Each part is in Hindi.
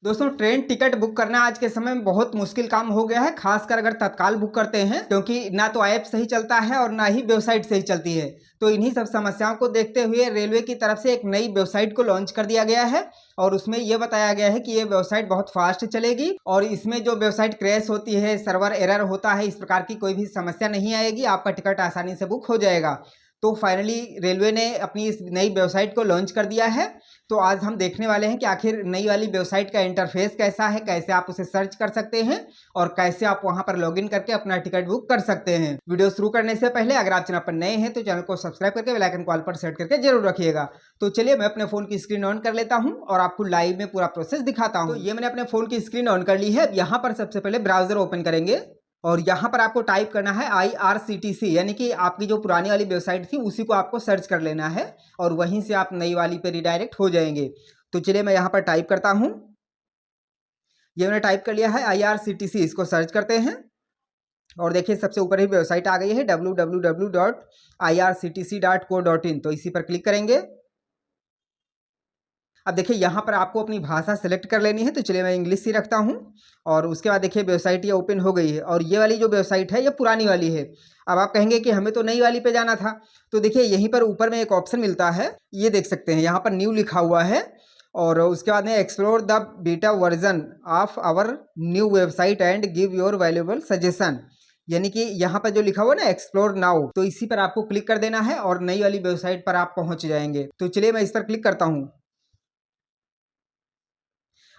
दोस्तों ट्रेन टिकट बुक करना आज के समय में बहुत मुश्किल काम हो गया है, खासकर अगर तत्काल बुक करते हैं, क्योंकि ना तो ऐप सही चलता है और ना ही वेबसाइट सही चलती है। तो इन्हीं सब समस्याओं को देखते हुए रेलवे की तरफ से एक नई वेबसाइट को लॉन्च कर दिया गया है और उसमें यह बताया गया है कि ये वेबसाइट बहुत फास्ट चलेगी और इसमें जो वेबसाइट क्रैश होती है, सर्वर एरर होता है, इस प्रकार की कोई भी समस्या नहीं आएगी। आपका टिकट आसानी से बुक हो जाएगा। तो फाइनली रेलवे ने अपनी इस नई वेबसाइट को लॉन्च कर दिया है। तो आज हम देखने वाले हैं कि आखिर नई वाली वेबसाइट का इंटरफेस कैसा है, कैसे आप उसे सर्च कर सकते हैं और कैसे आप वहां पर लॉगिन करके अपना टिकट बुक कर सकते हैं। वीडियो शुरू करने से पहले अगर आप चैनल पर नए हैं तो चैनल को सब्सक्राइब करके बेल आइकन को ऑल पर सेट करके जरूर रखिएगा। तो चलिए मैं अपने फोन की स्क्रीन ऑन कर लेता हूं और आपको लाइव में पूरा प्रोसेस दिखाता हूं। तो ये मैंने अपने फोन की स्क्रीन ऑन कर ली है। यहाँ पर सबसे पहले ब्राउजर ओपन करेंगे और यहाँ पर आपको टाइप करना है IRCTC, यानी कि आपकी जो पुरानी वाली वेबसाइट थी उसी को आपको सर्च कर लेना है और वहीं से आप नई वाली पे रिडायरेक्ट हो जाएंगे। तो चलिए मैं यहाँ पर टाइप करता हूँ। ये मैंने टाइप कर लिया है IRCTC, इसको सर्च करते हैं और देखिए सबसे ऊपर ही वेबसाइट आ गई है www.irctc.co.in। तो इसी पर क्लिक करेंगे। अब देखिए यहाँ पर आपको अपनी भाषा सेलेक्ट कर लेनी है। तो चलिए मैं इंग्लिश ही रखता हूँ और उसके बाद देखिए वेबसाइट ये ओपन हो गई है और ये वाली जो वेबसाइट है ये पुरानी वाली है। अब आप कहेंगे कि हमें तो नई वाली पे जाना था। तो देखिए यहीं पर ऊपर में एक ऑप्शन मिलता है, ये देख सकते हैं, यहाँ पर न्यू लिखा हुआ है और उसके बाद में explore the beta version of our new website and give your valuable suggestion, यानी कि यहाँ पर जो लिखा हुआ है ना एक्सप्लोर नाउ, तो इसी पर आपको क्लिक कर देना है और नई वाली वेबसाइट पर आप पहुंच जाएंगे। तो चलिए मैं इस पर क्लिक करता हूँ।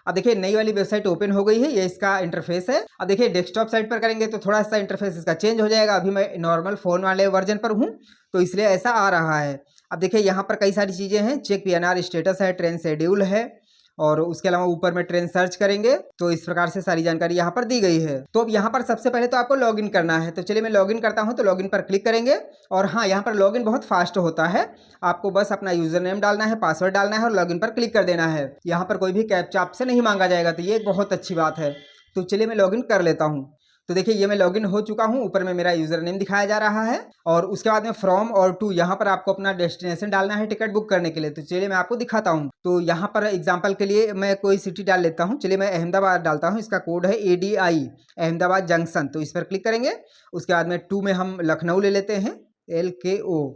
अब देखिए नई वाली वेबसाइट ओपन हो गई है, ये इसका इंटरफेस है। अब देखिए डेस्कटॉप साइट पर करेंगे तो थोड़ा सा इंटरफेस इसका चेंज हो जाएगा। अभी मैं नॉर्मल फोन वाले वर्जन पर हूँ तो इसलिए ऐसा आ रहा है। अब देखिए यहाँ पर कई सारी चीजें हैं, चेक PNR स्टेटस है, ट्रेन शेड्यूल है और उसके अलावा ऊपर में ट्रेन सर्च करेंगे तो इस प्रकार से सारी जानकारी यहाँ पर दी गई है। तो अब यहाँ पर सबसे पहले तो आपको लॉगिन करना है। तो चलिए मैं लॉगिन करता हूँ। तो लॉगिन पर क्लिक करेंगे और हाँ, यहाँ पर लॉगिन बहुत फास्ट होता है। आपको बस अपना यूजर नेम डालना है, पासवर्ड डालना है और लॉगिन पर क्लिक कर देना है। यहाँ पर कोई भी कैप्चा आपसे नहीं मांगा जाएगा, तो ये एक बहुत अच्छी बात है। तो चलिए मैं लॉगिन कर लेता हूँ। तो देखिए ये मैं लॉगिन हो चुका हूँ, ऊपर में मेरा यूजर नेम दिखाया जा रहा है और उसके बाद में फ्रॉम और टू, यहाँ पर आपको अपना डेस्टिनेशन डालना है टिकट बुक करने के लिए। तो चलिए मैं आपको दिखाता हूँ। तो यहाँ पर एग्जांपल के लिए मैं कोई सिटी डाल लेता हूँ। चलिए मैं अहमदाबाद डालता हूँ, इसका कोड है ADI अहमदाबाद जंक्शन। तो इस पर क्लिक करेंगे। उसके बाद में टू में हम लखनऊ ले लेते हैं, LKO।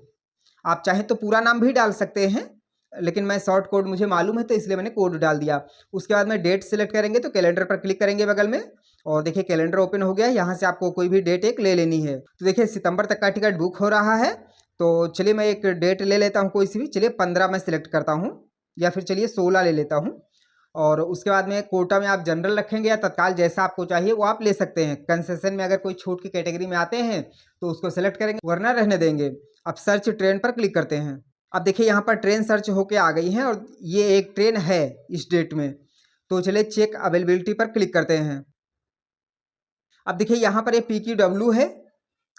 आप चाहें तो पूरा नाम भी डाल सकते हैं, लेकिन मैं शॉर्ट कोड मुझे मालूम है तो इसलिए मैंने कोड डाल दिया। उसके बाद में डेट सेलेक्ट करेंगे तो कैलेंडर पर क्लिक करेंगे बगल में और देखिए कैलेंडर ओपन हो गया है। यहाँ से आपको कोई भी डेट एक ले लेनी है। तो देखिए सितंबर तक का टिकट बुक हो रहा है। तो चलिए मैं एक डेट ले लेता हूँ कोई सी भी। चलिए 15 मैं सिलेक्ट करता हूँ या फिर चलिए 16 ले लेता हूँ। और उसके बाद में कोटा में आप जनरल रखेंगे या तत्काल, जैसा आपको चाहिए वो आप ले सकते हैं। कंसेशन में अगर कोई छूट की कैटेगरी में आते हैं तो उसको सेलेक्ट करेंगे, वरना रहने देंगे। अब सर्च ट्रेन पर क्लिक करते हैं। अब देखिए यहाँ पर ट्रेन सर्च होके आ गई है और ये एक ट्रेन है इस डेट में। तो चलिए चेक अवेलेबिलिटी पर क्लिक करते हैं। अब देखिए यहाँ पर ये PQW है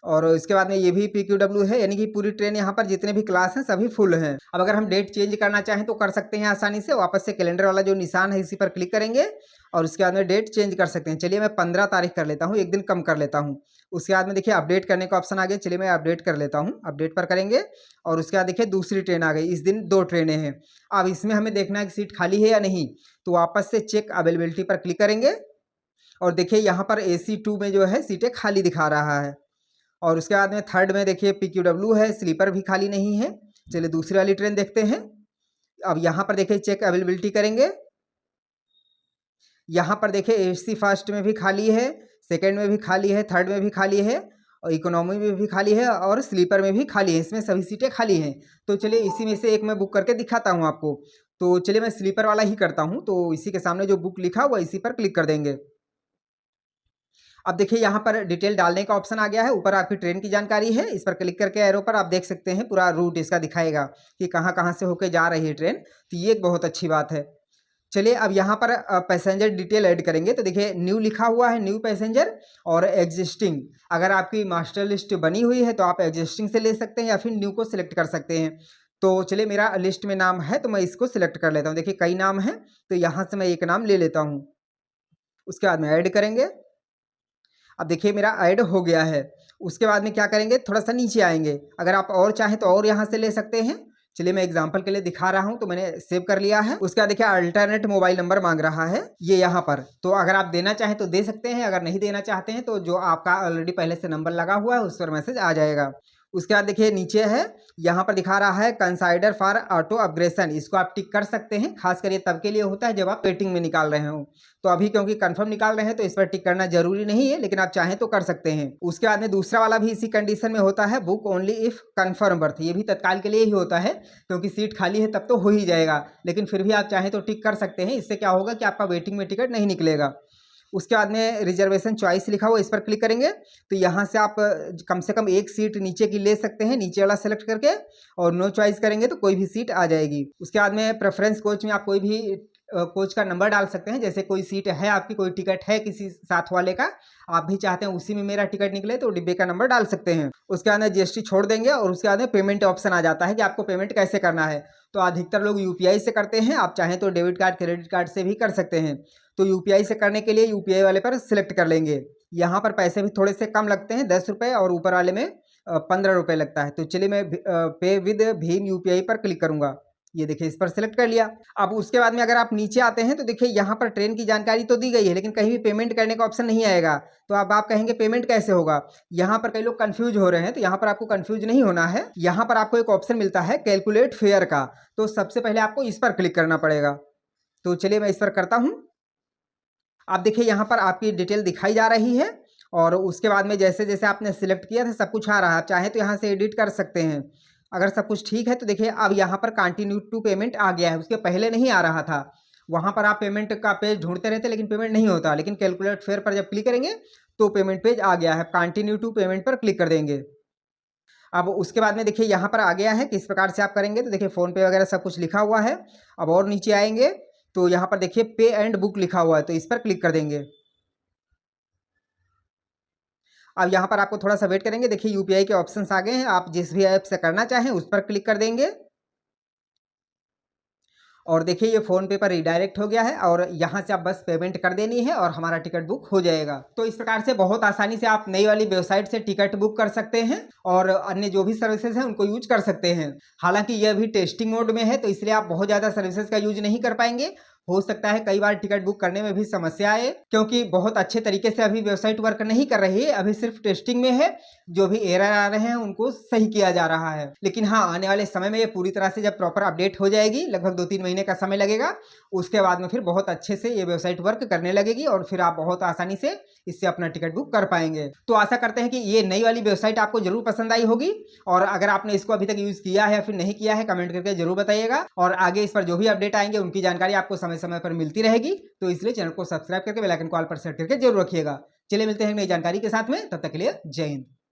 और इसके बाद में ये भी PQW है, यानी कि पूरी ट्रेन यहाँ पर जितने भी क्लास हैं सभी फुल हैं। अब अगर हम डेट चेंज करना चाहें तो कर सकते हैं आसानी से। वापस से कैलेंडर वाला जो निशान है इसी पर क्लिक करेंगे और उसके बाद में डेट चेंज कर सकते हैं। चलिए मैं 15 तारीख कर लेता हूँ, एक दिन कम कर लेता हूँ। उसके बाद में देखिए अपडेट करने का ऑप्शन आ गया। चलिए मैं अपडेट कर लेता हूँ, अपडेट पर करेंगे और उसके बाद देखिए दूसरी ट्रेन आ गई। इस दिन 2 ट्रेनें हैं। अब इसमें हमें देखना है कि सीट खाली है या नहीं। तो वापस से चेक अवेलेबिलिटी पर क्लिक करेंगे और देखिए यहाँ पर AC2 में जो है सीटें खाली दिखा रहा है। और उसके बाद में थर्ड में देखिए PQW है, स्लीपर भी खाली नहीं है। चलिए दूसरी वाली ट्रेन देखते हैं। अब यहाँ पर देखिए चेक अवेलेबिलिटी करेंगे। यहाँ पर देखिए AC फर्स्ट में भी खाली है, सेकंड में भी खाली है, थर्ड में भी खाली है और इकोनॉमी में भी खाली है और स्लीपर में भी खाली है। इसमें सभी सीटें खाली हैं। तो चलिए इसी में से एक मैं बुक करके दिखाता हूँ आपको। तो चलिए मैं स्लीपर वाला ही करता हूँ। तो इसी के सामने जो बुक लिखा हुआ इसी पर क्लिक कर देंगे। अब देखिए यहाँ पर डिटेल डालने का ऑप्शन आ गया है। ऊपर आपकी ट्रेन की जानकारी है, इस पर क्लिक करके एरो पर आप देख सकते हैं पूरा रूट इसका दिखाएगा कि कहाँ कहाँ से होके जा रही है ट्रेन। तो ये एक बहुत अच्छी बात है। चलिए अब यहाँ पर पैसेंजर डिटेल ऐड करेंगे। तो देखिए न्यू लिखा हुआ है, न्यू पैसेंजर और एग्जिस्टिंग। अगर आपकी मास्टर लिस्ट बनी हुई है तो आप एग्जिस्टिंग से ले सकते हैं या फिर न्यू को सिलेक्ट कर सकते हैं। तो चलिए मेरा लिस्ट में नाम है तो मैं इसको सिलेक्ट कर लेता हूँ। देखिए कई नाम हैं तो यहाँ से मैं एक नाम ले लेता हूँ। उसके बाद में ऐड करेंगे। अब देखिए मेरा ऐड हो गया है। उसके बाद में क्या करेंगे, थोड़ा सा नीचे आएंगे। अगर आप और चाहें तो और यहाँ से ले सकते हैं, चलिए मैं एग्जांपल के लिए दिखा रहा हूं, तो मैंने सेव कर लिया है। उसके बाद देखिए अल्टरनेट मोबाइल नंबर मांग रहा है ये यहाँ पर, तो अगर आप देना चाहें तो दे सकते हैं, अगर नहीं देना चाहते हैं तो जो आपका ऑलरेडी पहले से नंबर लगा हुआ है उस पर मैसेज आ जाएगा। उसके बाद देखिए नीचे है, यहाँ पर दिखा रहा है कंसाइडर फॉर ऑटो अपग्रेशन, इसको आप टिक कर सकते हैं। खास कर ये तब के लिए होता है जब आप वेटिंग में निकाल रहे हो, तो अभी क्योंकि कंफर्म निकाल रहे हैं तो इस पर टिक करना जरूरी नहीं है, लेकिन आप चाहें तो कर सकते हैं। उसके बाद में दूसरा वाला भी इसी कंडीशन में होता है, book only if confirm birth, ये भी तत्काल के लिए ही होता है क्योंकि सीट खाली है तब तो हो ही जाएगा, लेकिन फिर भी आप चाहें तो टिक कर सकते हैं। इससे क्या होगा कि आपका वेटिंग में टिकट नहीं निकलेगा। उसके बाद में रिजर्वेशन चॉइस लिखा हुआ, इस पर क्लिक करेंगे तो यहाँ से आप कम से कम एक सीट नीचे की ले सकते हैं, नीचे वाला सेलेक्ट करके, और नो चॉइस करेंगे तो कोई भी सीट आ जाएगी। उसके बाद में प्रेफरेंस कोच में आप कोई भी कोच का नंबर डाल सकते हैं, जैसे कोई सीट है आपकी, कोई टिकट है किसी साथ वाले का, आप भी चाहते हैं उसी में मेरा टिकट निकले तो डिब्बे का नंबर डाल सकते हैं। उसके बाद में जीएसटी छोड़ देंगे और उसके बाद में पेमेंट ऑप्शन आ जाता है कि आपको पेमेंट कैसे करना है। तो अधिकतर लोग यूपीआई से करते हैं, आप चाहें तो डेबिट कार्ड क्रेडिट कार्ड से भी कर सकते हैं। तो यूपीआई से करने के लिए यूपीआई वाले पर सिलेक्ट कर लेंगे। यहाँ पर पैसे भी थोड़े से कम लगते हैं, 10 रुपये, और ऊपर वाले में 15 रुपये लगता है। तो चलिए मैं पे विद भीम यूपीआई पर क्लिक करूंगा। ये देखिए इस पर सिलेक्ट कर लिया। अब उसके बाद में अगर आप नीचे आते हैं तो देखिए यहाँ पर ट्रेन की जानकारी तो दी गई है, लेकिन कहीं भी पेमेंट करने का ऑप्शन नहीं आएगा। तो अब आप कहेंगे पेमेंट कैसे होगा, यहाँ पर कई लोग कंफ्यूज हो रहे हैं, तो यहाँ पर आपको कंफ्यूज नहीं होना है। यहाँ पर आपको एक ऑप्शन मिलता है कैलकुलेट फेयर का, तो सबसे पहले आपको इस पर क्लिक करना पड़ेगा। तो चलिए मैं इस पर करता हूँ। आप देखिए यहाँ पर आपकी डिटेल दिखाई जा रही है, और उसके बाद में जैसे जैसे आपने सिलेक्ट किया था सब कुछ आ रहा है। आप चाहें तो यहाँ से एडिट कर सकते हैं। अगर सब कुछ ठीक है तो देखिए अब यहाँ पर कंटिन्यू टू पेमेंट आ गया है, उसके पहले नहीं आ रहा था। वहाँ पर आप पेमेंट का पेज ढूंढते रहते लेकिन पेमेंट नहीं होता, लेकिन कैलकुलेट फेयर पर जब क्लिक करेंगे तो पेमेंट पेज आ गया है। कंटिन्यू टू पेमेंट पर क्लिक कर देंगे। अब उसके बाद में देखिए यहाँ पर आ गया है किस प्रकार से आप करेंगे, तो देखिए फ़ोन पे वगैरह सब कुछ लिखा हुआ है। अब और नीचे आएंगे तो यहाँ पर देखिए पे एंड बुक लिखा हुआ है, तो इस पर क्लिक कर देंगे। अब यहाँ पर आपको थोड़ा सा वेट करेंगे, देखिए यूपीआई के ऑप्शंस आ गए हैं, आप जिस भी ऐप से करना चाहें उस पर क्लिक कर देंगे। और देखिए ये फोन पे पर रिडायरेक्ट हो गया है, और यहाँ से आप बस पेमेंट कर देनी है और हमारा टिकट बुक हो जाएगा। तो इस प्रकार से बहुत आसानी से आप नई वाली वेबसाइट से टिकट बुक कर सकते हैं और अन्य जो भी सर्विसेज हैं उनको यूज कर सकते हैं। हालांकि यह भी टेस्टिंग मोड में है, तो इसलिए आप बहुत ज़्यादा सर्विसेज का यूज नहीं कर पाएंगे। हो सकता है कई बार टिकट बुक करने में भी समस्या आए, क्योंकि बहुत अच्छे तरीके से अभी वेबसाइट वर्क नहीं कर रही है, अभी सिर्फ टेस्टिंग में है। जो भी एरर आ रहे हैं उनको सही किया जा रहा है। लेकिन हाँ, आने वाले समय में ये पूरी तरह से जब प्रॉपर अपडेट हो जाएगी, लगभग 2-3 महीने का समय लगेगा, उसके बाद में फिर बहुत अच्छे से ये वेबसाइट वर्क करने लगेगी और फिर आप बहुत आसानी से इससे अपना टिकट बुक कर पाएंगे। तो आशा करते हैं कि ये नई वाली वेबसाइट आपको जरूर पसंद आई होगी, और अगर आपने इसको अभी तक यूज किया है या फिर नहीं किया है कमेंट करके जरूर बताइएगा। और आगे इस पर जो भी अपडेट आएंगे उनकी जानकारी आपको समय समय पर मिलती रहेगी, तो इसलिए चैनल को सब्सक्राइब करके बेल आइकन को ऑल पर सेट करके जरूर रखिएगा। चलिए मिलते हैं नई जानकारी के साथ में, तब तक के लिए जय हिंद।